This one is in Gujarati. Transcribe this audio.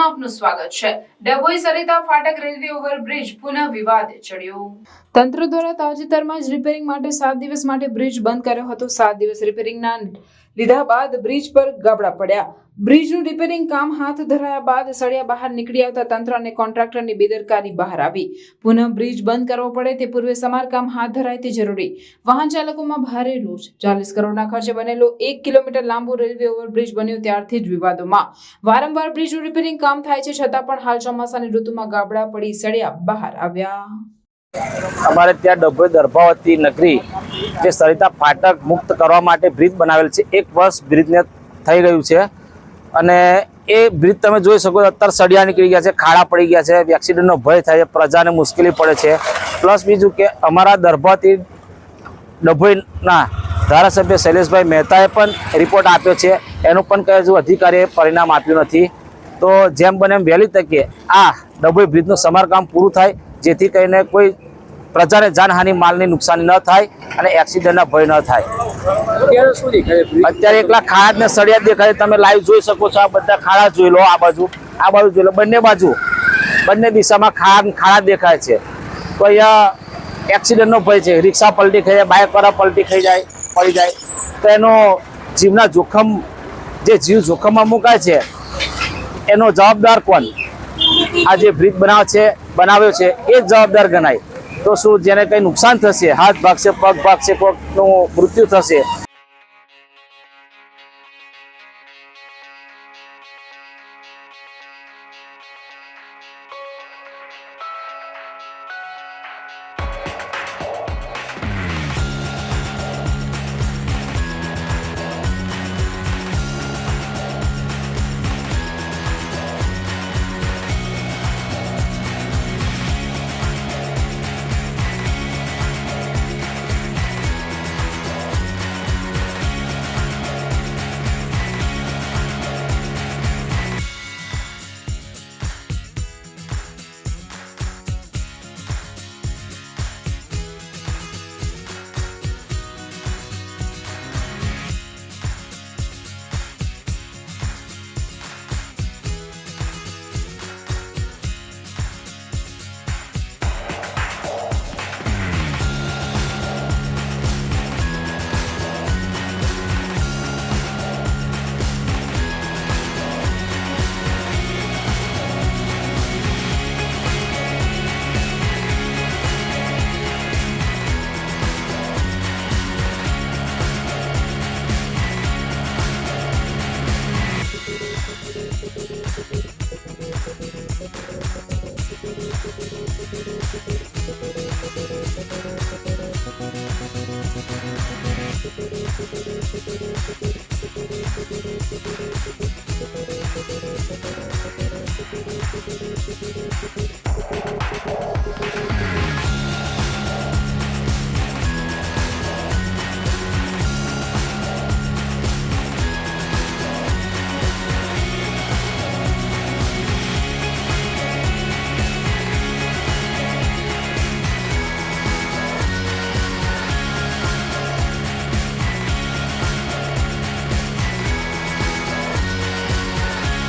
ન્યૂઝમાં આપનું સ્વાગત છે। ડભોઈ સરિતા ફાટક રેલવે ઓવરબ્રિજ પુનઃ વિવાદે ચડ્યો। તંત્ર દ્વારા તાજેતરમાં જ રિપેરિંગ માટે 7 દિવસ માટે બ્રિજ બંધ કર્યો હતો। 7 દિવસ રિપેરિંગના લીધા બાદ બ્રિજ પર ગાબડા પડ્યા। બ્રિજનું રિપેરિંગ કામ હાથ ધરાયા બાદ સળિયા બહાર નીકળી આવતા તંત્ર અને કોન્ટ્રાક્ટરની બેદરકારી બહાર આવી। પુનઃ બ્રિજ બંધ કરવો પડે તે પૂર્વે સમારકામ હાથ ધરાય તે જરૂરી। વાહન ચાલકોમાં ભારે રોષ। 40 કરોડના ખર્ચે બનેલો 1 કિલોમીટર લાંબો રેલવે ઓવરબ્રિજ બન્યો ત્યારથી જ વિવાદોમાં। વારંવાર બ્રિજનું રિપેરિંગ કામ થાય છે છતાં પણ હાલ ચોમાસાની ઋતુમાં ગાબડા પડી સળિયા બહાર આવ્યા। અમારે ત્યાં ડભોઈ દર્ભાવતી નગરી જે સરિતા ફાટક મુક્ત કરવા માટે બ્રિજ બનાવેલ છે। 1 વર્ષ બ્રિજને થઈ ગયું છે અને એ બ્રિજ તમે જોઈ શકો છો અત્યારે સળિયા નીકળી ગયા છે, ખાડા પડી ગયા છે, એક્સિડન્ટનો ભય થાય છે, પ્રજાને મુશ્કેલી પડે છે। પ્લસ બીજું કે અમારા દર્ભાવતી ડભોઈના ધારાસભ્ય શૈલેષભાઈ મહેતાએ પણ રિપોર્ટ આપ્યો છે, એનું પણ કઈ હજુ અધિકારીએ પરિણામ આપ્યું નથી। તો જેમ બને એમ વહેલી તકે આ ડભોઈ બ્રિજનું સમારકામ પૂરું થાય જેથી કરીને કોઈ પ્રજાને જાનહાનિ માલની નુકસાની ન થાય અને એક્સિડન્ટના ભય ન થાય। અત્યારે એકલા ખાડા ને સળિયા દેખાય, તમે લાઈવ જોઈ શકો છો। આ બધા ખાડા જોઈ લો, આ બાજુ જોઈ લો, બંને દિશામાં ખાડા દેખાય છે। તો અહીંયા એક્સિડન્ટનો ભય છે, રિક્ષા પલટી ખાઈ જાય, બાઇકવાળા પલટી ખાઈ જાય, પડી જાય તો એનો જીવના જોખમ, જે જીવ જોખમમાં મુકાય છે એનો જવાબદાર કોણ? આ જે બ્રિજ બનાવ્યો છે એ જ જવાબદાર ગણાય। તો શું જેને કંઈ નુકસાન થશે, હાથ ભાગશે, પગ ભાગશે, કોઈકનું મૃત્યુ થશે।